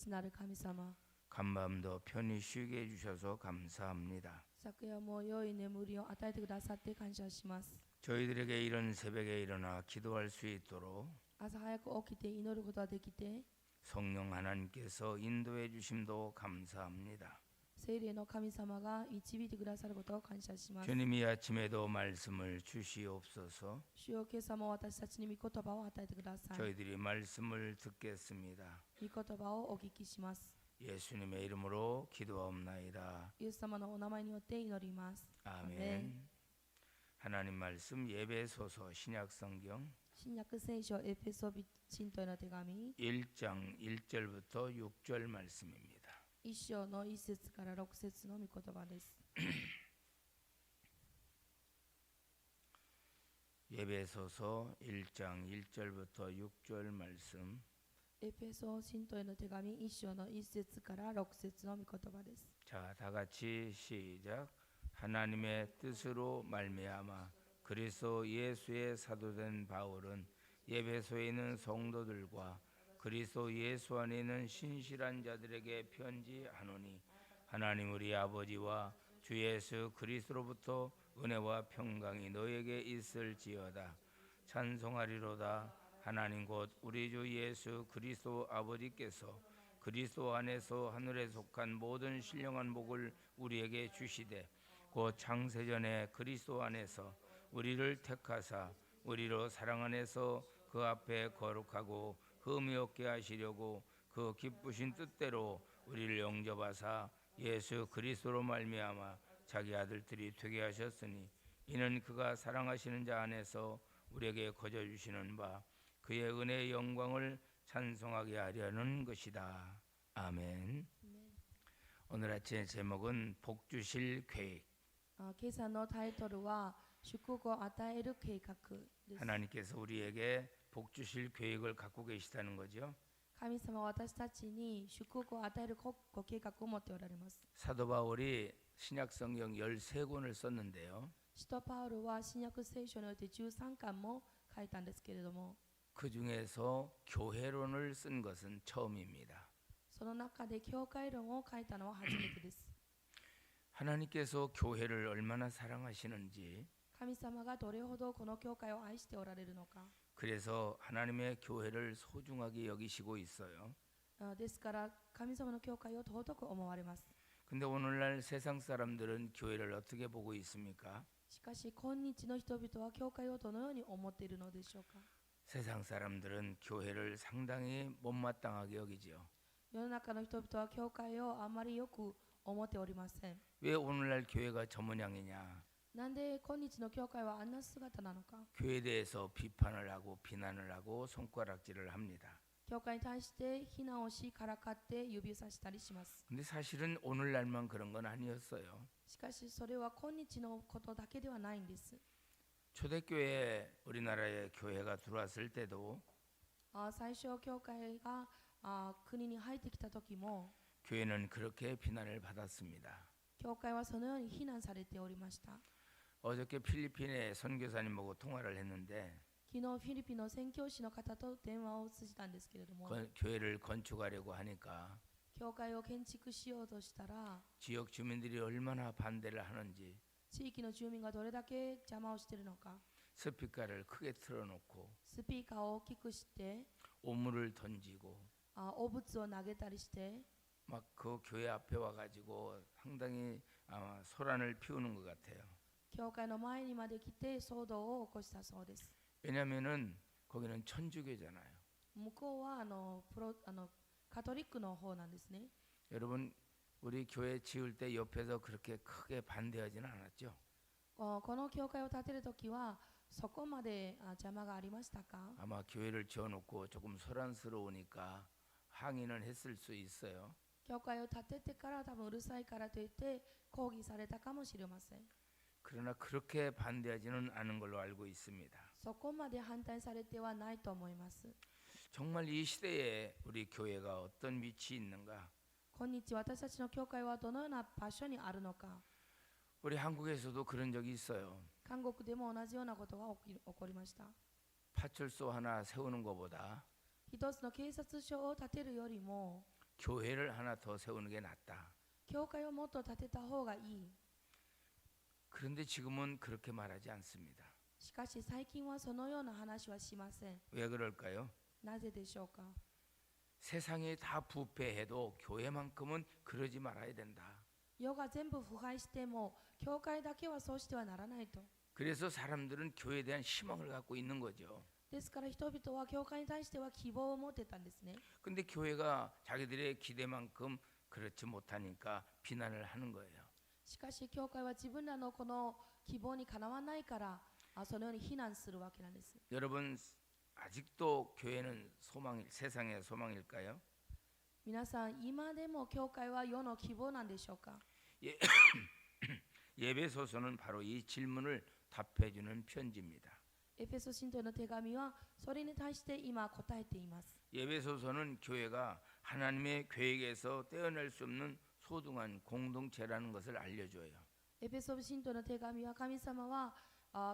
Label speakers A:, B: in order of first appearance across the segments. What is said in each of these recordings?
A: 父なる神様、
B: 간밤도 편히 쉬게 해주셔서 감사합니다.
A: 昨夜も良い眠りを与えてくださって感謝します。
B: 저희들에게 이런 새벽에 일어나 기도할 수 있도록
A: 朝早く起きて祈ることができて、
B: 성령 하나님께서 인도해 주심도 감사합니다.
A: 聖霊の神様が導いてくださることを感謝します。
B: 주님이 아침에도 말씀을 주시옵소서.
A: 主よ、今朝も私たちに御言葉を与えてください。
B: 저희들이 말씀을 듣겠습니다.
A: 御言葉をお聞きします。
B: 예수님의 이름으로 기도하옵나이다.
A: イエス様のお名前によって祈ります。
B: 아멘. 하나님 말씀 예배소서 신약성경
A: 新約聖書エペソビ信徒への手紙
B: 1장 1절부터 6절 말씀입니다.
A: 1章の1節から6節の御言葉です。
B: 예배소서 1장 1절부터 6절 말씀.
A: エペソ信徒への手紙1章の1節から6節の御言葉です。
B: 자, 다 같이 시작. 하나님의 뜻으로 말미암아 그리스도 예수의 사도된 바울은 예배소에 있는 성도들과 그리스도 예수 안에 있는 신실한 자들에게 편지하노니 하나님 우리 아버지와 주 예수 그리스도로부터 은혜와 평강이 너에게 있을지어다. 찬송하리로다. 하나님 곧 우리 주 예수 그리스도 아버지께서 그리스도 안에서 하늘에 속한 모든 신령한 복을 우리에게 주시되 곧 창세전에 그리스도 안에서 우리를 택하사 우리로 사랑 안에서 그 앞에 거룩하고 흠이 없게 하시려고 그 기쁘신 뜻대로 우리를 영접하사 예수 그리스도로 말미암아 자기 아들들이 되게 하셨으니 이는 그가 사랑하시는 자 안에서 우리에게 거저 주시는 바 그의 은혜의 영광을 찬송하게 하려는 것이다. 아멘. 오늘 아침의 제목은 복 주실 계획.
A: 今朝のタイトルは祝福を与える計画です。
B: 하나님께서 우리에게 복 주실 계획을 갖고 계시다는 거죠.
A: 神様は私たちに祝福を与えるご計画を持っておられます。
B: 사도 바울이 신약 성경 13권을 썼는데요.
A: 使徒パウロは新約聖書において13巻も書いたんですけれども、
B: 그 중에서 교회론을 쓴 것은 처음입니다.
A: その中で教会論を書いたのは初めてです。
B: 하나님께서 교회를 얼마나 사랑하시는지,
A: 神様がどれほどこの教会を愛しておられるのか、
B: 그래서 하나님의 교회를 소중하게 여기시고 있어요.
A: ですから神様の教会を尊く思われます。
B: 근데 오늘날 세상 사람들은 교회를 어떻게 보고 있습니까?
A: しかし今日の人々は教会をどのように思っているのでしょうか。
B: 세상 사람들은 교회를 상당히 못마땅하게 여기지요.
A: 世の中の人々は教会をあまりよく思っておりません。
B: 왜 오늘날 교회가 저 모양이냐?
A: なんで今日の教会はあんな姿なのか。
B: 교회에 대해서 비판을 하고 비난을 하고 손가락질을 합니다.
A: 教会に対して非難をしからかって指さしたりします。
B: 근데 사실은 오늘날만 그런 건 아니었어요.
A: しかしそれは今日のことだけではないんです。
B: 초대교회 우리나라에 교회가 들어왔을 때도
A: 最初教会が国に入ってきた時も
B: 교회는 그렇게 비난을 받았습니다.
A: 教会はそのように非難されておりました。
B: 어저께 필리핀의 선교사님하고 통화를 했는데
A: 昨日フィリピンの宣教師の方と電話を通じたんですけれども、
B: 교회를 건축하려고 하니까
A: 教会を建築しようとしたら
B: 지역 주민들이 얼마나 반대를 하는지
A: 地域の住民がどれだけ邪魔をしているのか、
B: 스피커를 크게 틀어놓고
A: スピーカーを大きくして
B: 오물을 던지고
A: 汚物を投げたりして、
B: 막 그 교회 앞에 와가지고 상당히 아마 소란을 피우는 것 같아요.
A: 教会の前にまで来て騒動を起こしたそうです。
B: 왜냐하면은 거기는 천주교잖아요.
A: 向こうはカトリックの方なんですね。
B: 여러분 우리 교회 지을 때 옆에서 그렇게 크게 반대하지는 않았죠?
A: この教会を建てるときはそこまで邪魔がありましたか？
B: 아마 교회를 지어놓고 조금 소란스러우니까 항의는 했을 수 있어요.
A: 教会を建ててから多分うるさいからといって抗議されたかもしれません。
B: 그러나 그렇게 반대하지는 않은 걸로 알고 있습니다.
A: そこまで反対されてはないと思います。
B: 정말 이 시대에 우리 교회가 어떤 위치에 있는가?
A: 今日私たちの教会はどのような場所にあるのか。
B: 우리 한국에서도 그런 적이 있어요.
A: 韓国でも同じようなことが起こりました。
B: 파출소 하나 세우는 것보다
A: 一つの警察署を建てるよりも
B: 교회를 하나 더 세우는 게 낫다.
A: 教会をもっと建てた方がいい。
B: 그런데 지금은 그렇게 말하지 않습니다.
A: しかし最近はそのような話はしません。
B: 왜 그럴까요?
A: なぜでしょうか。
B: 세상이 다 부패해도 교회만큼은 그러지 말아야 된다.
A: 世が全部腐敗しても教会だけはそうしてはならないと。
B: 그래서 사람들은 교회에 대한 희망을 갖고 있는 거죠.
A: ですから人々は教会に対しては希望を持ってたんですね。
B: 근데 교회가 자기들의 기대만큼 그렇지 못하니까 비난을 하는 거예요.
A: しかし教会は自分らのこの希望にかなわないからそのように非難するわけなんです。
B: 여러분 아직도 교회는 세상의 소망일까요?
A: 皆さん今でも教会は世の希望なんでしょうか。
B: 예배소서는 바로 이 질문을 답해주는 편지입니다.
A: エペソ信徒への手紙はそれに対して今答えています。
B: 예배소서는 교회가 하나님의 계획에서 떼어낼 수 없는 소중한 공동체라는 것을 알려줘요.
A: エペソ信徒の手紙は神様は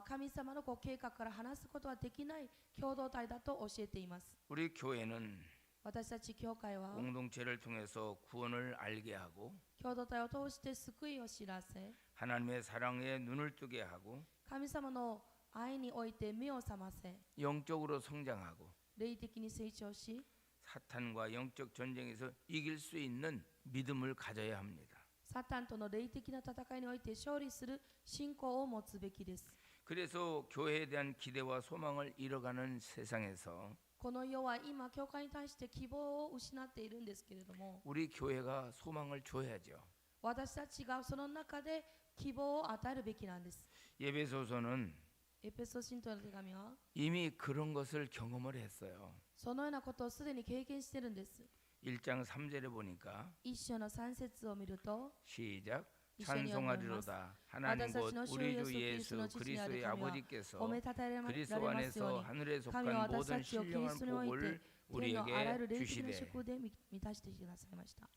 A: 神様のご計画から離すことはできない共同体だと教えています。
B: 우리 교회는
A: 私たち教会は
B: 공동체를 통해서 구원을 알게 하고
A: 共同体を通して救いを知らせ、
B: 하나님의 사랑에 눈을 뜨게 하고
A: 神様の愛において目を覚ませ、
B: 영적으로 성장하고
A: 霊的に成長し、
B: 사탄과 영적 전쟁에서 이길 수 있는 믿음을 가져야 합니다.
A: サタンとの霊的な戦いにおいて勝利する信仰を持つべきです。
B: 그래서 교회에 대한 기대와 소망을 잃어가는 세상에서
A: この世は今教会に対して希望を失っているんですけれども、
B: 우리 교회가 소망을 줘야죠.
A: 私たちがその中で希望を与えるべきなんです。
B: 예배소서는
A: エペソ信徒の手紙は
B: 이미 그런 것을 경험을 했어요.
A: そのようなことをすでに経験しているんです。
B: 1장 3절에 보니까
A: 一章の3節を見ると、
B: 시작
A: 一緒に読みます。
B: 찬송하리로다 하나님 곧 우리 주 예수 그리스도의 아버지께서
A: 褒めたたえられ
B: 그리스도
A: ますよう
B: 안에서
A: に、
B: 하늘에
A: 神は
B: 속한
A: 私た
B: 모든
A: ちをキリス
B: 신령한
A: トにおいて
B: 복을
A: 天のあらゆる
B: 우리에게
A: 霊的な
B: 주시되
A: 祝で満たしてくださいました。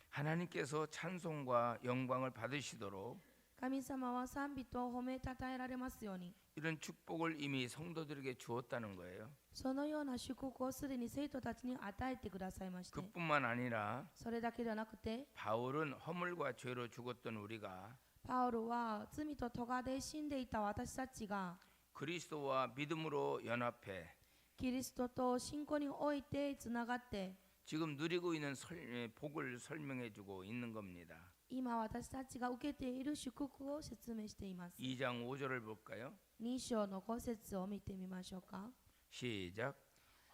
B: 하나님께서 찬송과 영광을 받으시도록
A: 神様は賛美と褒めたたえられますように、
B: 이런 축복을 이미 성도들에게 주었다는 거예요.
A: そのような祝福をすでに生徒たちに与えてくださいまして、
B: 그뿐만 아니라
A: それだけではなくて、
B: 바울은 허물과 죄로 죽었던 우리가
A: パウロは罪と咎で死んでいた私たちが
B: 그리스도와 믿음으로 연합해
A: キリストと信仰においてつながって、
B: 지금 누리고 있는 복을 설명해주고 있는 겁니다.
A: 今私たちが受けている祝福を説明しています。
B: 2장 5절을 볼까요?
A: 2章の5節を見てみましょうか。
B: 시작.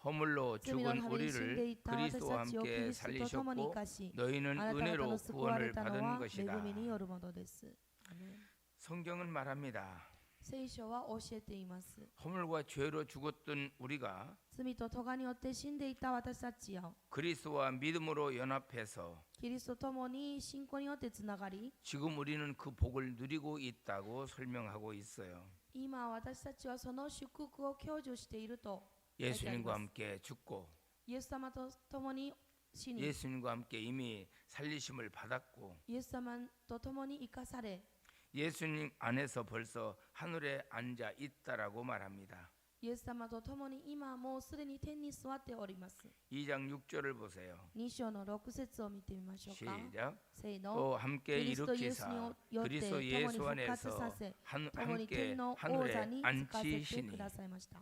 B: 허물로
A: 罪の
B: 죽은
A: ために死んでい
B: 우리를
A: た私
B: 그리스도와
A: たちをキ
B: 함께
A: リストと共に生
B: 살리셨고
A: かし、
B: 너희는
A: あなた方
B: 은혜로
A: の救われ
B: 구원을
A: たの
B: 받은
A: は
B: 것이다.
A: 恵みによるものです。アメン。
B: 성경은 말합니다.
A: 聖書は教えています。
B: 허물과 죄로 죽었던 우리가
A: 罪と咎によって死んでいた私たちよ、
B: 그리스도와 믿음으로 연합해서
A: キリストと共に信仰によってつながり、
B: 지금 우리는 그 복을 누리고 있다고 설명하고 있어요.
A: 今私たちはその祝福を享受していると書いてあり
B: 예수님과
A: ます。
B: 함께 죽고
A: イエス様と共に死に、
B: 예수님과 함께 이미 살리심을 받았고
A: イエス様と共に生かされ、
B: 예수님 안에서 벌써 하늘에 앉아 있다라고 말합니다.
A: イエス様と共に今もうすでに天に座っております。
B: 2장 6절을 보세요.
A: 2章の6節を見てみましょうか。
B: 시작.
A: せーの。
B: 또 함께
A: 그리스도
B: 일으키사
A: 예수님
B: 그리스도
A: 옆에
B: 예수
A: 共に
B: 안에서
A: 復活させ、
B: 함께
A: 天の王
B: 하늘에
A: 座につかせて
B: 앉히시니
A: くださいました。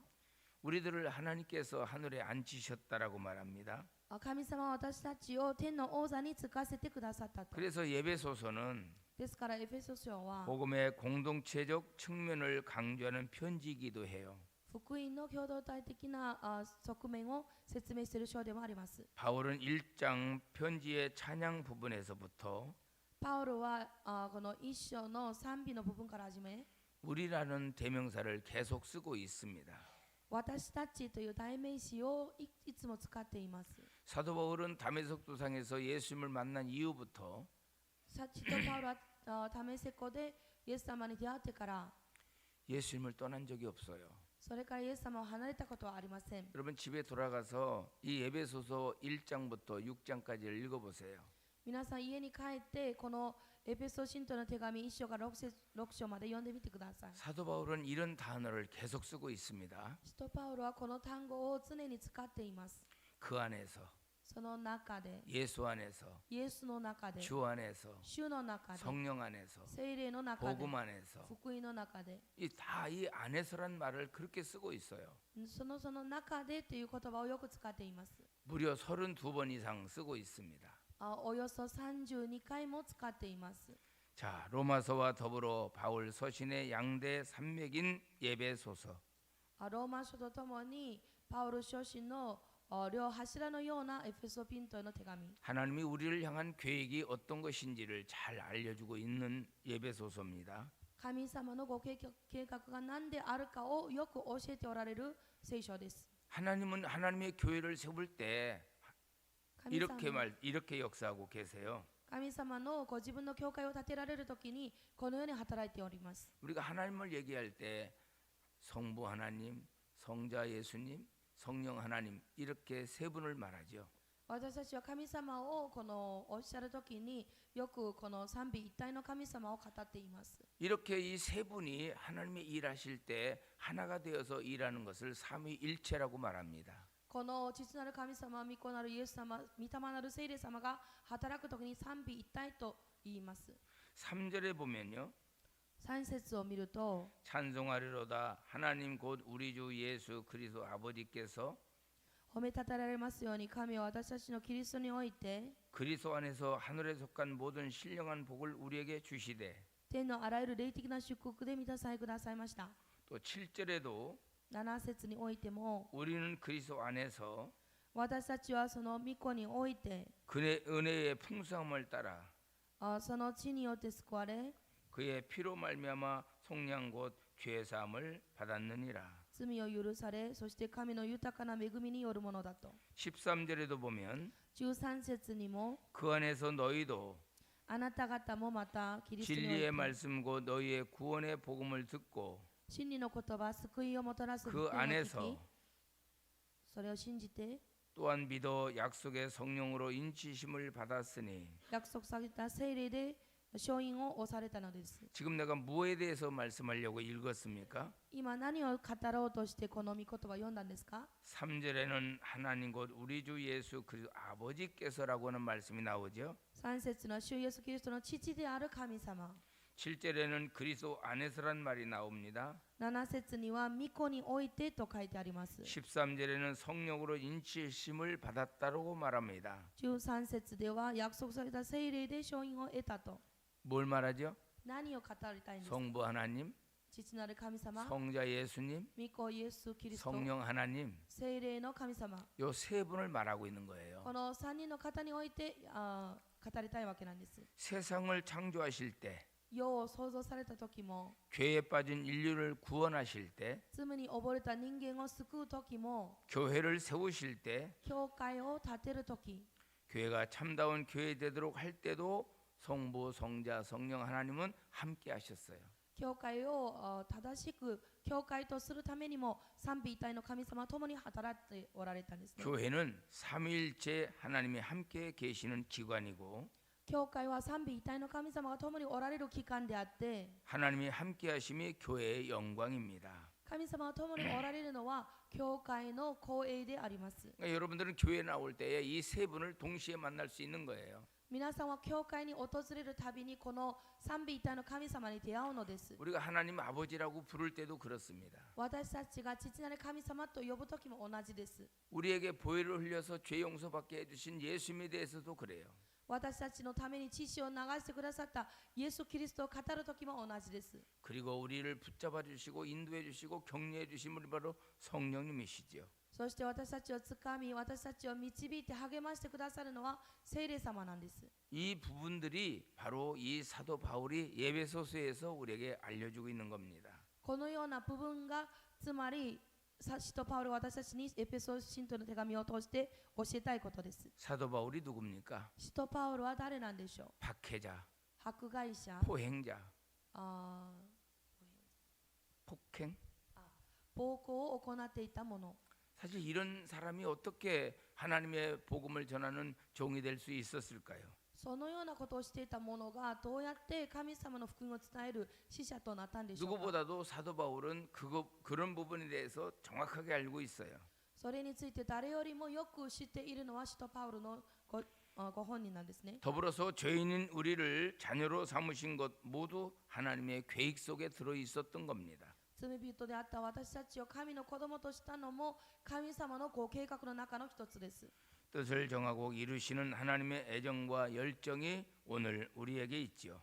B: 우리들을 하나님께서 하늘에 앉히셨다라고 말합니다.
A: 神様は私たちを天の王座につかせてくださったと。
B: 그래서 예배소서는
A: ですからエフェソ書は
B: 복음의 공동체적 측면을 강조하는 편지이기도 해요.
A: 福音の共同体的な側面を説明する書でもあります。
B: 바울은 1장 편지의 찬양 부분에서부터
A: パウロはこの一章の賛美の部分から始め、
B: 우리라는 대명사를 계속 쓰고 있습니다.
A: 私たちという代名詞をいつも使っています。
B: 사도 바울은 다메섹 도상에서 예수님을 만난 이후부터
A: サチとパウロはタメセコでイエス様に出会ってから、
B: 예수님을 떠난 적이 없어요.
A: それからイエス様を離れたことはありません。
B: 여러분 집에 돌아가서 이 예배소서 1장부터 6장까지를 읽어보세요.
A: 皆さん家に帰ってこのエペソ信徒の手紙1章から6章まで読んでみてください。
B: 사도 바울은 이런 단어를 계속 쓰고 있습니다.
A: 使徒パウロはこの単語を常に使っています。
B: 그 안에서
A: その中で、
B: 예수 안에서,
A: イエスの中で、
B: 주 안에서,
A: 主の中で、
B: 성령 안에서,
A: 聖霊の中で、
B: 복음 안에서,
A: 福音の中で、
B: 다 이 안에서란 말을 그렇게 쓰고 있어요.
A: その中でという言葉をよく使っています。
B: 무려 32번 이상 쓰고 있습니다.
A: およそ32回も使っています。
B: 자, 로마서와 더불어 바울 서신의 양대 산맥인 예배소서.
A: ローマ書とともにパウロ書信の両柱のようなエフェソピントへの手紙。
B: 하나님이 우리를 향한 계획이 어떤 것인지를 잘 알려주고 있는 예배소서입니다.
A: 神様のご計画が何であるかをよく教えておられる聖書です。
B: 하나님은 하나님의 교회를 세울 때
A: 神様
B: 이렇게 역사하고 계세요.
A: 神様のご自分の教会を建てられるときにこのように働いております。
B: 우리가 하나님을 얘기할 때 성부 하나님, 성자 예수님, 성령 하나님 이렇게 세 분을 말하죠.
A: 私たちは神様をおっしゃるときによくこの賛美一体の神様を語っています。
B: 이렇게 이 세 분이 하나님의 일하실 때 하나가 되어서 일하는 것을 삼위일체라고 말합니다.
A: この父なる神様、御子なるイエス様、御霊なる聖霊様が働くときに賛美一体と言います。
B: 3절에 보면요.
A: 3節を見ると
B: 찬송하리로다 하나님 곧 우리 주 예수 그리스도 아버지께서
A: 褒めたたられますように神は私たちのキリストにおいて
B: 그리스도 안에서 하늘에 속한 모든 신령한 복을 우리에게 주시되
A: 天のあらゆる霊的な祝福で満たされくださいました。
B: 또 7절에도
A: 7節においても
B: 우리는 그리스도 안에서
A: 私たちはその御子において
B: 그의 은혜의 풍성함을 따라
A: その地によって救われ
B: 그의 피로 말미암아 속량 곧 죄 사함을 받았느니라.
A: 罪を許され、そして神の豊かな恵みによるものだと。
B: 13절에도 보면
A: 13節にも
B: 그 안에서 너희도
A: あなた方もまたキリストにおい
B: 진리의
A: て
B: 말씀 곧 너희의 구원의 복음을 듣고
A: 真理の言葉、救いをもたらす福
B: 그
A: 音を聞
B: 안에서
A: き、それを信じて
B: 또한 믿어 약속의 성령으로 인치심을 받았으니
A: 約束された聖霊で勝因を押されたのです。
B: 지금 내가 무엇에 대해서 말씀하려고 읽었습니까?
A: 今何を語ろうとしてこの御言葉を読んだんですか？
B: 3절에는 하나님 곧 우리 주 예수 그리스도 아버지께서라고 하는 말씀이 나오죠.
A: 3節の主イエスキリストの父である神様。
B: 7절에는 그리스도 안에서란 말이 나옵니다.
A: 7節には御子においてと書いてあります。
B: 13절에는 성령으로 인치심을 받았다고 말합니다.
A: 13節では約束された聖霊で勝因を得たと。
B: 뭘 말하죠?
A: 何を語りたいんですか？
B: 성부 하나님,
A: 父なる神様、
B: 성자 예수님,
A: 御子イエスキリスト、
B: 성령 하나님,
A: 聖霊の神様。
B: 요 세 분을 말하고 있는 거예요.
A: この3人の方において語りたいわけなんです。
B: 세상을 창조하실 때,
A: 世を創造された時も、
B: 죄에 빠진 인류를 구원하실 때,
A: 罪に溺れた人間を救う時も、
B: 교회를 세우실 때,
A: 教会を建てる時、
B: 교회가 참다운 교회 되도록 할 때도 성부, 성자, 성령 하나님은 함께 하셨어요.
A: 教会を正しく教会とするためにも賛美一体の神様ともに働いておられたんですね。
B: 교회는 삼위일체 하나님이 함께 계시는 기관이고
A: 教会は賛美一体の神様が共におられる機関であって、
B: 하나님이 함께 하심이 교회의 영광입니다.
A: 神様が共におられるのは教会の光栄であります。
B: 그러니까 여러분들은 교회 나올 때에 이 세 분을 동시에 만날 수 있는 거예요.
A: 皆さんは教会に訪れるたびにこの賛美一体の神様に出会うのです。
B: 우리가 하나님 아버지라고 부를 때도 그렇습니다.
A: 私たちが父なる神様と呼ぶときも同じです。
B: 우리에게 보혈을 흘려서 죄 용서받게 해주신 예수님에 대해서도 그래요.
A: 私たちのために血を流してくださったイエス・キリストを語るときも同じです。
B: 그리고 우리를 붙잡아 주시고 인도해 주시고 격려해 주신 분이 바로 성령님이시죠.
A: そして私たちをつかみ、私たちを導いて励ましてくださるのは聖霊様なんです。
B: 이 부분들이 바로 이 사도 바울이 예배소서에서 우리에게 알려주고 있는 겁니다.
A: このような部分がつまり使徒パウロは私たちにエペソ信徒の手紙を通して教えたいことです。
B: 사도 바울이 누굽니까?
A: 使徒パウロは誰なんでしょう？
B: 박해자,
A: 迫害者、
B: 포행자, 폭행.
A: 暴行を行っていた者。
B: 사실 이런 사람이 어떻게 하나님의 복음을 전하는 종이 될 수 있었을까요?
A: そのようなことをしていた者がどうやって神様の福音を伝える使者となったんでしょうか？
B: 누구보다도 사도 바울은 그런 부분에 대해서 정확하게 알고 있어요.
A: それについて誰よりもよく知っているのは使徒パウロのご本人なんですね。
B: 더불어서 죄인인 우리를 자녀로 삼으신 것 모두 하나님의 계획 속에 들어 있었던 겁니다.
A: 罪人であった私たちを神の子供としたのも神様のご計画の中の一つです。
B: 뜻을 정하고 이루시는 하나님의 애정과 열정이 오늘 우리에게 있지요.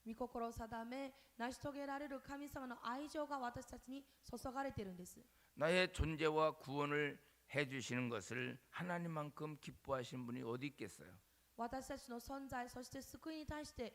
A: 御心を定め成し遂げられる神様の愛情が私たちに注がれているんです。
B: 나의 존재와 구원을 해주시는 것을 하나님만큼 기뻐하시는 분이 어디 있겠어요?
A: 私たちの存在そして救いに対して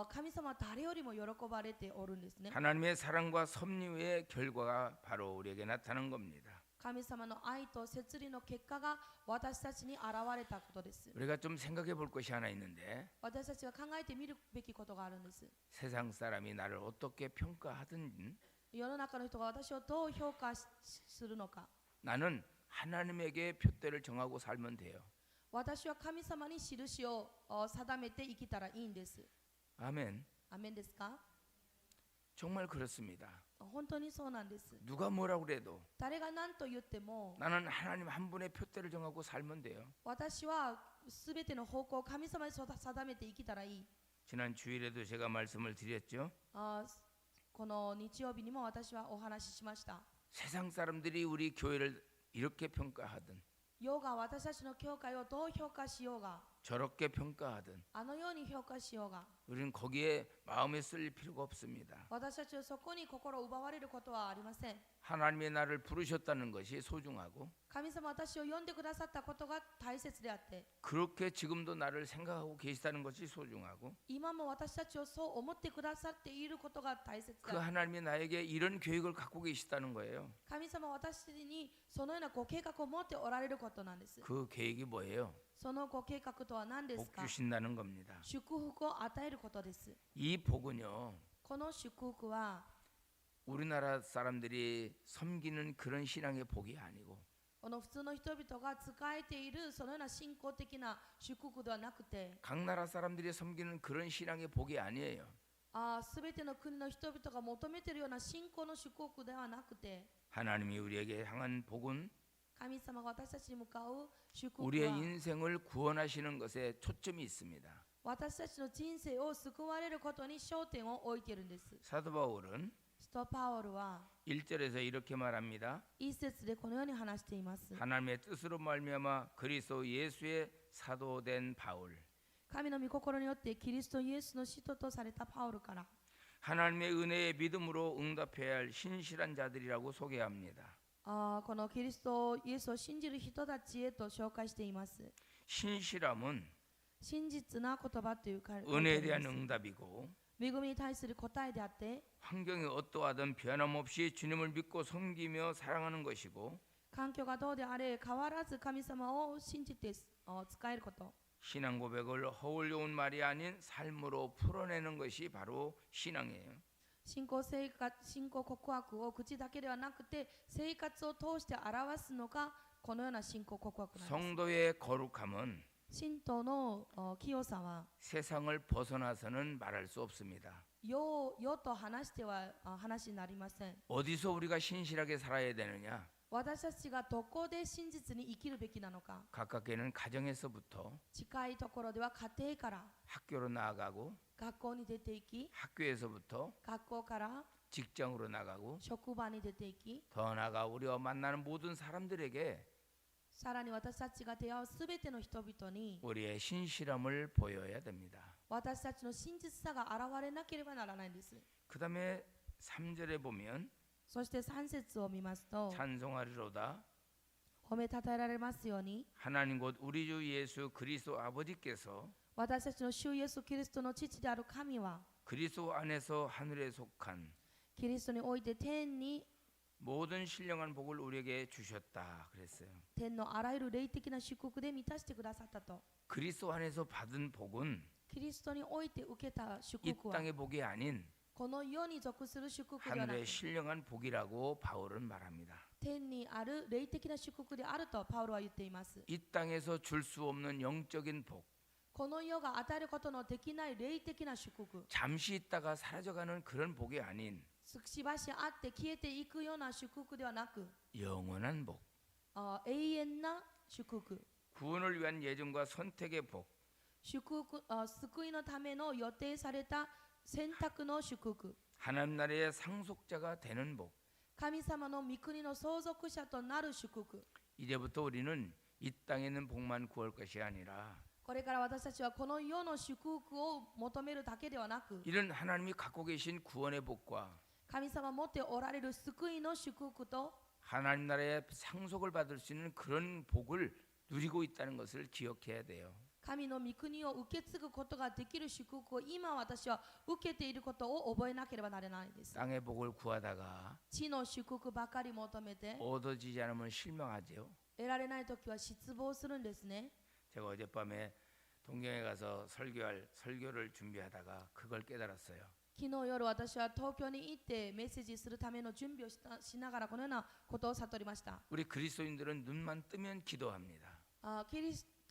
A: 神様は誰よりも喜ばれておるんですね。
B: 하나님의 사랑과 섭리의 결과가 바로 우리에게 나타난 겁니다.
A: 神様の愛と摂理の結果が私たちに現れたことです。
B: 우리가 좀 생각해 볼 것이 하나 있는데
A: 私たちが考えてみるべきことがあるんです。
B: 세상 사람이 나를 어떻게 평가하든
A: 世の中の人が私をどう評価するのか。
B: 나는 하나님에게 표대를 정하고 살면 돼요.
A: 私は神様に印を定めて生きたらいいんです。
B: 아멘.
A: アメンですか？
B: 정말 그렇습니다.
A: 本当にそうなんです。
B: 누가 뭐라고 그래도
A: 誰が何と言っても
B: 나는 하나님 한 분의 표대를 정하고 살면 돼요.
A: 私はすべての方向を神様に定めて生きたらいい。
B: 지난 주일에도 제가 말씀을 드렸죠.
A: この日曜日にも私はお話ししました。
B: 세상 사람들이 우리 교회를 이렇게 평가하든
A: 世が私たちの教会をどう評価しようが
B: 저렇게 평가하든
A: あのように評価しようが
B: 우리는 거기에 마음에 쓸 필요가 없습니다.
A: 私たちはそこに心を奪われることはありません。
B: 하나님의 나를 부르셨다는 것이 소중하고
A: 神様は私を呼んでくださったことが大切であって
B: 그렇게 지금도 나를 생각하고 계시다는 것이 소중하고
A: 今も私たちをそう思ってくださっていることが大切
B: 그
A: だ。
B: 하나님이 나에게 이런 계획을 갖고 계시다는 거예요.
A: 神様は私にそのようなご計画を持っておられることなんです。
B: 그 계획이 뭐예요?
A: そのご計画とは何です
B: 복
A: か？
B: 주신다는 겁니다.
A: 祝福を与えることです。
B: 이 복은요,
A: この祝福は
B: 우리나라 사람들이 섬기는 그런 신앙의 복이 아니고
A: この普通の人々が使えているそのような信仰的な祝福ではなくて
B: 각 나라 사람들이 섬기는 그런 신앙의 복이 아니에요.
A: すべての国の人々が求めているような信仰の祝福ではなくて
B: 하나님이 우리에게 향한 복은
A: 神様が私たちに向かう祝福
B: 우리의
A: は
B: 인생을 구원하시는 것에 초점이 있습니다.
A: 私たちの人生を救われることに焦点を置いているんです。
B: 사도 바울은
A: 使徒パウロは
B: 1절에서 이렇게 말합니다.
A: 一節でこのように話しています。
B: 하나님의 뜻으로 말미암아 그리스도 예수의 사도된 바울.
A: 神の御心によってキリストイエスの使徒とされたパウロから
B: 하나님의 은혜의 믿음으로 응답해야 할 신실한 자들이라고 소개합니다.
A: このキリストイエスを信じる人たちへと紹介しています。
B: 신실함은
A: 真実な言葉というか
B: 은혜에 대한 응답이고
A: 恵みに対する答えであって
B: 환경이 어떠하든 변함없이 주님을 믿고 섬기며 사랑하는 것이고
A: 環境がどうであれ変わらず神様を信じて使えること
B: 신앙 고백을 허울려운 말이 아닌 삶으로 풀어내는 것이 바로 신앙이에요.
A: 信仰告白を口だけではなくて生活を通して表すのがこのような信仰告白なんです。
B: 성도의 거룩함은
A: 信徒の清さは
B: 세상을 벗어나서는 말할 수 없습니다.
A: 世と話しては話になりません。
B: 어디서 우리가 신실하게 살아야 되느냐?
A: 私たちがどこで真実に生きるべきなのか。
B: 가깝게는 가정에서부터
A: 近いところでは家庭から
B: 학교로 나아가고
A: 学校に出ていき
B: 학교에서부터
A: 学校から
B: 직장으로 나가고
A: 職場に出ていき
B: 더 나아가 우리와 만나는 모든 사람들에게
A: さらに私たちが出会うすべての人々に
B: 우리의 신실함을 보여야 됩니다.
A: 私たちの真実さが現れなければならないんです。
B: 그 다음에 3절에 보면
A: そして3節を見ますと
B: 찬송하리로다
A: 褒めたたえられますように
B: 하나님 곧 우리 주 예수 그리스도 아버지께서
A: 私たちの主イエスキリストの父である神は
B: 그리스도 안에서 하늘에 속한
A: キリストにおいて天に
B: 모든 신령한 복을 우리에게 주셨다 그랬어요.
A: 天のあらゆる霊的な祝福で満たしてくださったと。
B: 그리스도 안에서 받은 복은
A: キリストにおいて受けた祝
B: 이
A: 福は
B: 땅의 복이 아닌
A: この世に属する祝福ではなく
B: 하늘의 신령한 복이라고 바울은 말합니다.
A: 天にある霊的な祝福であるとパウロは言っています。
B: 이 땅에서 줄 수 없는 영적인 복,
A: この世が与えることのできない霊的な祝福、
B: 잠시 있다가 사라져가는 그런 복이 아닌
A: しばしあって消えていくような祝福ではなく
B: 영원한 복,
A: 永遠な祝福、
B: 구원을 위한 예정과 선택의 복,
A: 救いのための予定された選択の祝福、
B: 하나님 나라의 상속자가 되는 복.
A: 神様の御国の相続者となる祝福。
B: 이제부터 우리는 이 땅에 있는 복만 구할 것이 아니라
A: これから私たちはこの世の祝福を求めるだけではなく、
B: 이런 하나님이 갖고 계신 구원의 복과
A: 神様持っておられる救いの祝福と
B: 하나님 나라의 상속을 받을 수 있는 그런 복을 누리고 있다는 것을 기억해야 돼요.
A: 神の御国を受け継ぐことができる祝福を今私は受けていることを覚えなければならないです。
B: 땅의 복을 구하다가
A: 地の祝福ばかり求めて
B: 얻어지지 않으면 실망하죠.
A: 得られないときは失望するんですね。
B: 제가 어젯밤에 동경에 가서 설교할 설교를 준비하다가 그걸 깨달았어요.
A: 昨日夜私は東京に行ってメッセージするための準備をしながらこのようなことを悟りました。
B: 우리 그리스도인들은 눈만 뜨면 기도합니다.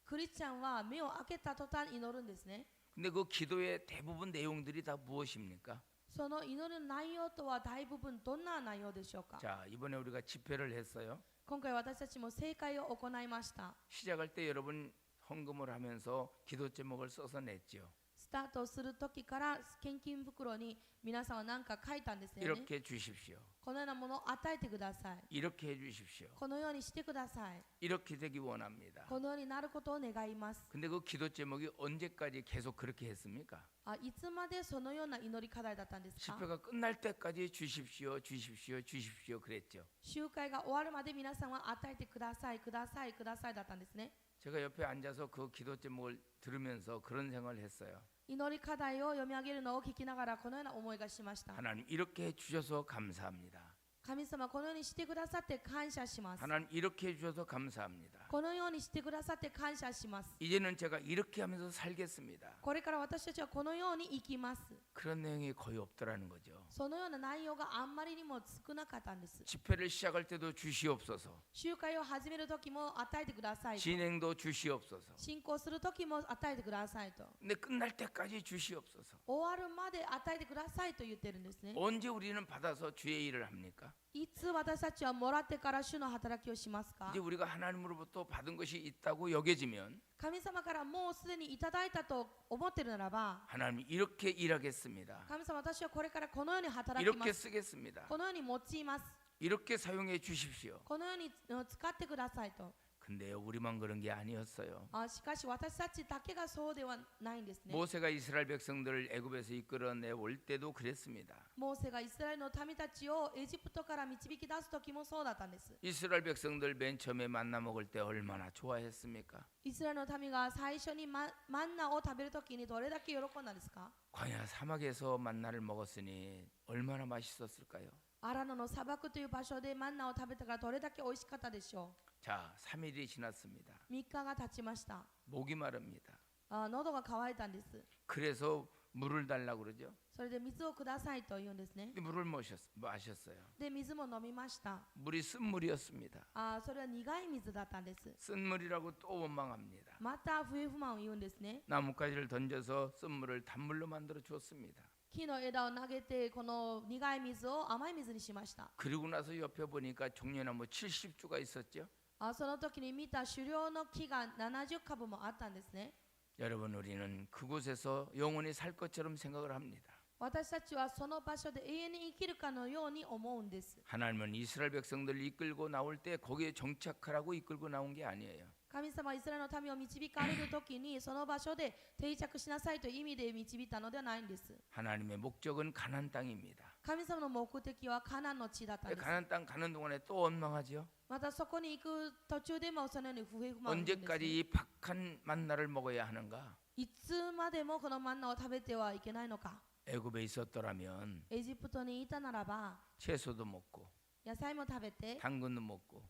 A: クリスチャンは目を開けた途端祈るんですね。
B: 근데 그 기도의 대부분 내용들이 다 무엇입니까?
A: その祈る内容とは大部分どんな内容でしょうか。
B: 자, 이번에 우리가 집회를 했어요.
A: 今回私たちも正解を行いました。
B: 시작할 때 여러분 헌금을 하면서 기도 제목을 써서 냈죠.
A: スタートする時から献金袋に皆さんは何か書いたんですよね。
B: 이렇게 주십시오.
A: このようなものを与えてください。
B: 이렇게 해주십시오.
A: このようにしてください。
B: 이렇게 되기 원합니다.
A: このようになることを願います。
B: 근데 그 기도 제목이 언제까지 계속 그렇게 했습니까?
A: いつまでそのような祈り課題だったんですか。
B: 집회가 끝날 때까지 주십시오, 주십시오, 주십시오 그랬죠.
A: 集会が終わるまで皆さんは与えてください、ください、くださいだったんですね。
B: 제가 옆에 앉아서 그 기도 제목을 들으면서 그런 생각을 했어요.
A: 祈り課題を読み上げるのを聞きながらこのような思いがしました。
B: 하나님 이렇게 해주셔서 감사합니다.
A: 神様このようにしてくださって感謝します。
B: 하나님 이렇게 해주셔서 감사합니다.
A: このようにしてくださって感謝します。
B: 이제는 제가 이렇게 하면서 살겠습니다.
A: これから私たちはこのように生きます。
B: 그런 내용이 거의 없더라는 거죠.
A: そのような内容があんまりにも少なかったんです。
B: 집회를 시작할 때도 주시옵소서.
A: 集会を始める時も与えてくださいと。
B: 진행도 주시옵소서.
A: 進行する時も与えてくださいと。
B: 근데 끝날 때까지 주시옵소서.
A: 終わるまで与えてくださいと言ってるんですね。
B: 언제 우리는 받아서 주의 일을 합니까?
A: いつ私たちはもらってから主の働きをしますか。
B: 이제 우리가 하나님으로부터 받은 것이 있다고 여겨지면
A: 神様からもうすでにいただいたと思っているならば、
B: 하나님 이렇게 일하겠습니다.
A: 神様私はこれからこのように働き
B: 이렇게
A: ます。
B: 쓰겠습니다.
A: このように用います。
B: 이렇게 사용해 주십시오.
A: このように使ってくださいと。
B: 근데요, 우리만 그런 게 아니었어요.
A: しかし私たちだけがそうではないんですね。
B: 모세가 이스라엘 백성들을 애굽에서 이끌어내 올 때도 그랬습니다.
A: モーセがイスラエルの民たちをエジプトから導き出す時もそうだったんです。
B: 이스라엘 백성들 맨 처음에 만나 먹을 때 얼마나 좋아했습니까?
A: イスラエルの民が最初にマンナを食べる時にどれだけ喜んだんですか。
B: 광야 사막에서 만나를 먹었으니 얼마나 맛있었을까요?
A: アラノの砂漠という場所でマンナを食べたからどれだけ美味しかったでしょ
B: 자, 3일이 지났습니다.
A: う。3日が経ちました。
B: 목이 마릅니다.
A: 喉が渇いたんです。
B: 그래서 물을 달라고 그러죠.
A: それで水をくださいと言うんですね。
B: 근데 물을 마셨어요.
A: で水も飲みました。
B: 물이 쓴물이었습니다.
A: それは苦い水だったんです。
B: 쓴물이라고 또 원망합니다.
A: また不平不満を言うんですね。
B: 나뭇가지를 던져서 쓴물을 단물로 만들어 주었습니다.
A: 木の枝を投げてこの苦い水を甘い水にしました。
B: 그리고 나서 옆에 보니까 종려나무 70주가 있었죠.
A: その時に見た狩猟の木が70株もあったんですね。
B: 여러분, 우리는 그곳에서 영원히 살 것처럼 생각을 합니다.
A: 私たちはその場所で永遠に生きるかのように思うんです。
B: 하나님은 이스라엘 백성들을 이끌고 나올 때 거기에 정착하라고 이끌고 나온 게 아니에요.
A: 神様はイスラエルの民を導かれる時にその場所で定着しなさいという意味で導いたのではないんです。
B: 하나님의 목적은 가나안 땅입니다.
A: 神様の目的はカナンの地だったんです。
B: 가나안 땅 가는 동안에 또 원망하죠.
A: またそこに行く途中でもそのように不平不満を言うんですね。
B: 언제까지 이 박한 만나를 먹어야 하는가?
A: いつまでもこのマンナを食べてはいけないのか。
B: 애굽에 있었더라면
A: エジプトにいたならば
B: 채소도 먹고
A: 野菜も食べて、
B: 당근도 먹고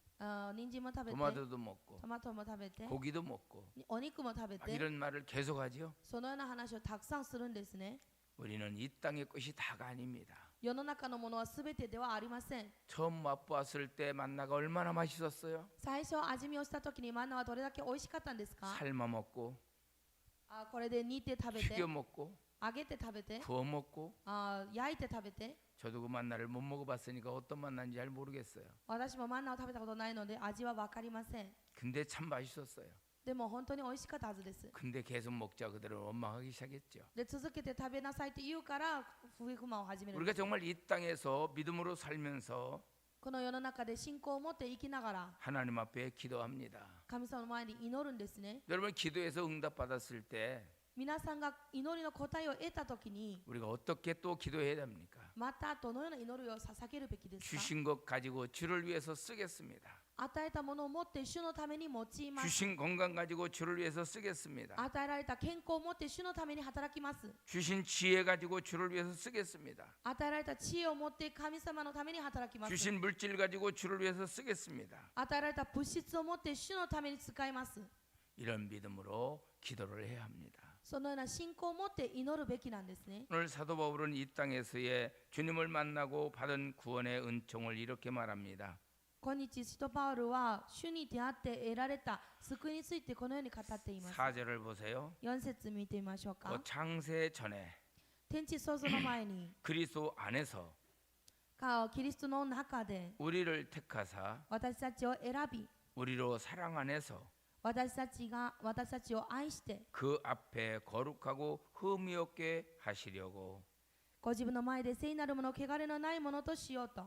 A: 人参も食べて、
B: 토마토도 먹고
A: トマトも食べて、
B: 고기도 먹고
A: お肉も食べ
B: 막
A: て、
B: 이런 말을 계속하죠.
A: そのような話をたくさんするんですね。
B: 우리는 이 땅의 것이 다가 아닙니다.
A: 世の中のものは全てではありません。
B: 처음 맛보았을 때 만나가 얼마나 맛있었어요?
A: 最初味見をした時にマンナはどれだけ美味しかったんですか。
B: 삶아 먹고
A: これで煮て食べて
B: 튀겨 먹고
A: 揚げて食べて
B: 구워 먹고
A: 焼いて食べて
B: 저도 그 만나를 못 먹어봤으니까 어떤 만나인지 잘 모르겠어요.
A: 私もマンナを食べたことないので味は分かりません
B: 근데 참 맛있었어요.
A: でも本当に美味しかったはずです
B: 근데 계속 먹자 그대로 원망하기 시작했죠.
A: で続けて食べなさいって言うから不満を始めるん
B: 우리가
A: です
B: 정말 이 땅에서 믿음으로 살면서
A: この世の中で信仰を持って生きながら
B: 하나님 앞에 기도합니다.
A: 神様の前に祈るんですね
B: 여러분 기도해서 응답받았을 때
A: 皆さんが祈りの答えを得たときに
B: 우리가 어떻게 또 기도해야 됩니까?
A: またどのような祈りを捧げるべきですか
B: 주신 것 가지고 주를 위해서 쓰겠습니다.
A: 与えたものを持って主のために用います
B: 주신 건강 가지고 주를 위해서 쓰겠습니다.
A: 与えられた健康を持って主のために働きます
B: 주신 지혜 가지고 주를 위해서 쓰겠습니다.
A: 与えられた知恵を持って神様のために働きます
B: 주신 물질 가지고 주를 위해서 쓰겠습니다.
A: 与えられた物質を持って主のために使います
B: 이런 믿음으로 기도를 해야 합니다.
A: そのような信仰を持って祈るべきなんですね
B: 오늘 사도 바울은 이 땅에서의 주님을 만나고 받은 구원의 은총을 이렇게 말합니다.
A: 今日使徒パウルは主に出会って得られた救いについてこのように語っています
B: 4절을 보세요.
A: 4節見てみましょうか
B: 창세 전에
A: 天地創造の前に
B: 그리스도 안에서
A: キリストの中で
B: 우리를 택하사
A: 私たちを選び
B: 우리로 사랑 안에서
A: 私たちを愛して
B: 그 앞에 거룩하고 흠이 없게 하시려고
A: ご自分の前で聖なるもの汚れのないものとしようと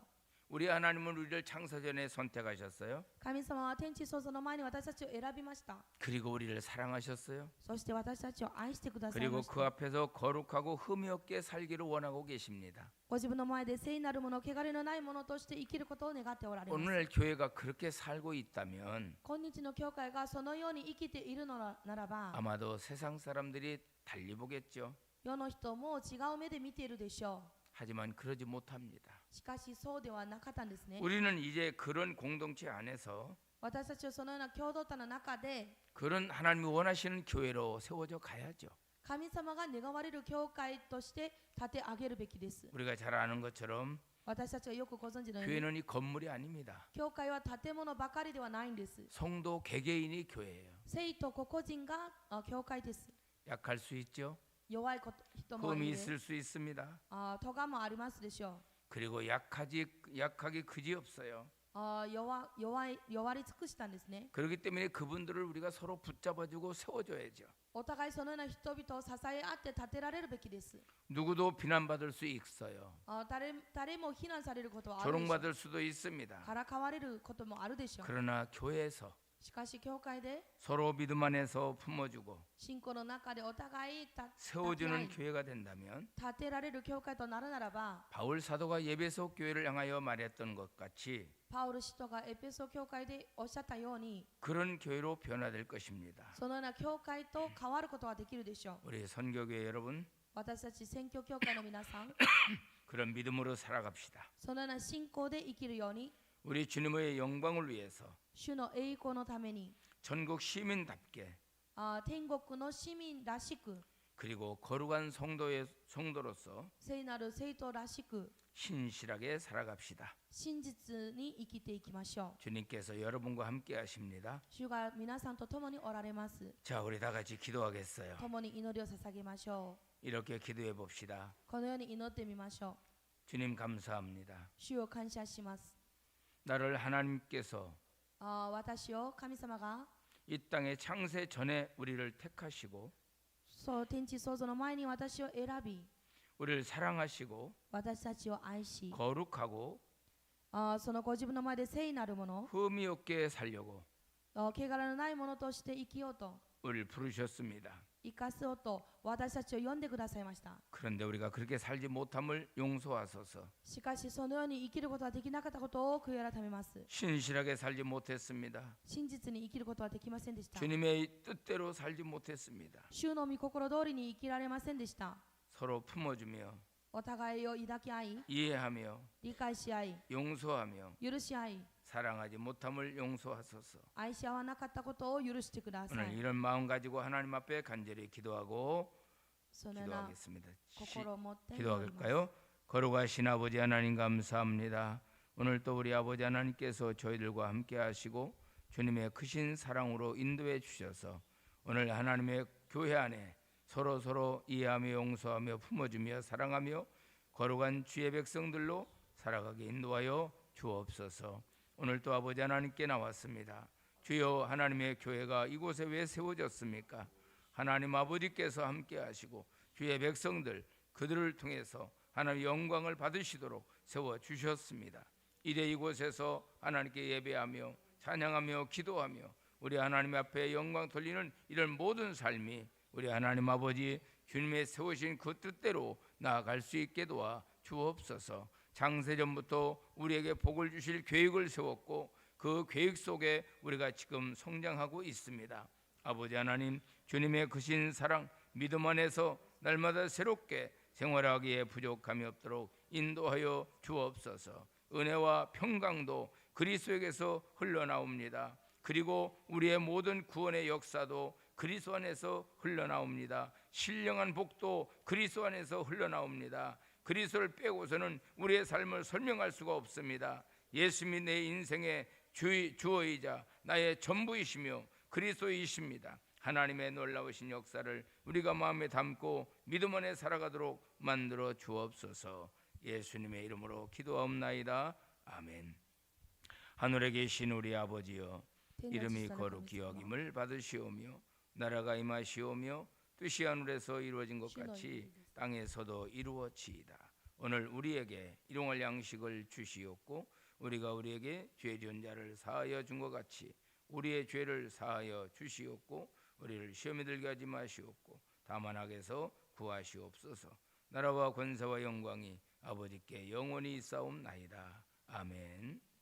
B: 우리 하나님은 우리를 창세 전에 선택하셨어요.
A: 神様は天地創造の前に私たちを選びました
B: 그리고 우리를 사랑하셨어요.
A: そして私たちを愛してください
B: 그리고
A: まし
B: 그
A: た
B: 앞에서 거룩하고 흠이 없게 살기를 원하고 계십니다.
A: ご自分の前で聖なるもの汚れのないものとして生きることを願っておられます
B: 오늘 교회가 그렇게 살고 있다면
A: 今日の教会がそのように生きているのならば
B: 아마도 세상 사람들이 달리 보겠죠.
A: 世の人も違う目で見ているでしょ
B: 하지만 그러지 못합니다.
A: うしかしそうではなかったんですね
B: 우리는 이제 그런 공동체 안에서
A: 私たちはそのような共同体の中で
B: 그런 하나님이 원하시는 교회로 세워져 가야죠.
A: 神様が願われる教会として立て上げるべきです
B: 우리가 잘 아는 것처럼
A: 私たちがよくご存知のように
B: 교회는 이 건물이 아닙니다.
A: 教会は建物ばかりではないんです
B: 성도 개개인이 교회예요.
A: 生徒個々人が教会です
B: 약할 수 있죠.
A: 弱い人もい
B: 흠이
A: る
B: 있을 수 있습니다.
A: 咎もありますでしょ
B: 그리고 약하기 그지없어요.
A: う弱り尽くしたんですね
B: 그렇기 때문에 그분들을 우리가 서로 붙잡아주고 세워줘야죠.
A: お互いそのような人々を支え合って立てられるべきです
B: 누구도 비난받을 수 있어요.
A: 誰も非難されることはあるでしょう
B: 조롱받을 수도 있습니다.
A: からかわれることもあるでしょう
B: 그러나 교회에서
A: しかし教会で
B: 서로 믿음 안에서 품어주고
A: 信仰の中でお互い立て合
B: 세워주는
A: い
B: 교회가 된다면
A: 立てられる教会となるならば
B: 바울 사도가 예배소 교회를 향하여 말했던 것 같이
A: パウル使徒がエペソ教会でおっしゃったように
B: 그런 교회로 변화될 것입니다.
A: そのような教会と変わることができるでしょう
B: 우리 선교교회 여러분
A: 私たち宣教教会の皆さん
B: 그런 믿음으로 살아갑시다.
A: そのような信仰で生きるように
B: 우리 주님의 영광을 위해서
A: 主の栄光のために
B: 전국 시민답게
A: 天国の市民らしく
B: 그리고 거룩한 성도로서
A: 聖なる生徒らしく
B: 신실하게 살아갑시다.
A: 真実に生きていきましょ
B: 주님께서 여러분과 함께 하십니다.
A: う主が皆さんと共におられます
B: 자, 우리 다 같이 기도하겠어요.
A: 共に祈りを捧げましょ
B: 이렇게 기도해 봅시다.
A: うこのように祈ってみましょう
B: 주님 감사합니다.
A: 主を感謝します
B: 나를 하나님께서
A: 私を神様が
B: 이 땅의 창세 전에 우리를 택하시고
A: そう天地創造の前に私を選び
B: 우리를 사랑하시고
A: 私たちを愛し
B: 거룩하고
A: そのご自分の前で聖なるもの
B: 흠이 없게 살려고
A: 汚れのないものとして生きようと
B: 우리를 부르셨습니다.
A: 生かそうと私たちを呼んでくださいました
B: 그런데 우리가 그렇게 살지 못함을 용서하소서.
A: しかしそのように生きることができなかったことを悔い改めます
B: 신실하게 살지 못했습니다.
A: 真実に生きることはできませんでした
B: 주님의 뜻대로 살지 못했습니다.
A: 主の御心通りに生きられませんでした
B: 서로 품어주며
A: お互いを抱き合い
B: 이해하며
A: 理解し合い
B: 용서하며
A: 許し合い
B: 사랑하지 못함을 용서하소서.
A: 愛し合わなかったことを許してくださ
B: 오늘
A: い
B: 이런 마음 가지고 하나님 앞에 간절히 기도하고
A: そのような
B: 기도하겠습니다.
A: 心を持って祈ります
B: 기도할까요? 거룩하신 아버지 하나님 감사합니다. 오늘 또 우리 아버지 하나님께서 저희들과 함께 하시고 주님의 크신 사랑으로 인도해 주셔서 오늘 하나님의 교회 안에 서로 이해하며 용서하며 품어주며 사랑하며 거룩한 주의 백성들로 살아가게 인도하여 주옵소서. 오늘도 아버지 하나님께 나왔습니다. 주여, 하나님의 교회가 이곳에 왜 세워졌습니까? 하나님 아버지께서 함께 하시고 주의 백성들 그들을 통해서 하나님의 영광을 받으시도록 세워주셨습니다. 이제 이곳에서 하나님께 예배하며 찬양하며 기도하며 우리 하나님 앞에 영광 돌리는 이런 모든 삶이 우리 하나님 아버지 주님의 세우신 그 뜻대로 나아갈 수 있게 도와 주옵소서. 창세전부터 우리에게 복을 주실 계획을 세웠고 그 계획 속에 우리가 지금 성장하고 있습니다. 아버지 하나님, 주님의 크신 사랑, 믿음 안에서 날마다 새롭게 생활하기에 부족함이 없도록 인도하여 주옵소서. 은혜와 평강도 그리스도에게서 흘러나옵니다. 그리고 우리의 모든 구원의 역사도 그리스도 안에서 흘러나옵니다. 신령한 복도 그리스도 안에서 흘러나옵니다. 그리스도를 빼고서는 우리의 삶을 설명할 수가 없습니다. 예수님이 내 인생의 주어이자 나의 전부이시며 그리스도이십니다. 하나님의 놀라우신 역사를 우리가 마음에 담고 믿음 안에 살아가도록 만들어 주옵소서. 예수님의 이름으로 기도하옵나이다. 아멘. 하늘에 계신 우리 아버지여, 이름이 거룩히 여김을 받으시오며 나라가 임하시오며 뜻이 하늘에서 이루어진 것 같이 땅에서도 이루어지이다. 오늘 우리에게 일용할 양식을 주시옵고 우리가 우리에게 죄 지은 자를 사하여 준 것 같이 우리의 죄를 사하여 주시옵고 우리를 시험에 들게 하지 마시옵고 다만 악에서 구하시옵소서. 나라와 권세와 영광이 아버지께 영원히 있사옵나이다. 아멘.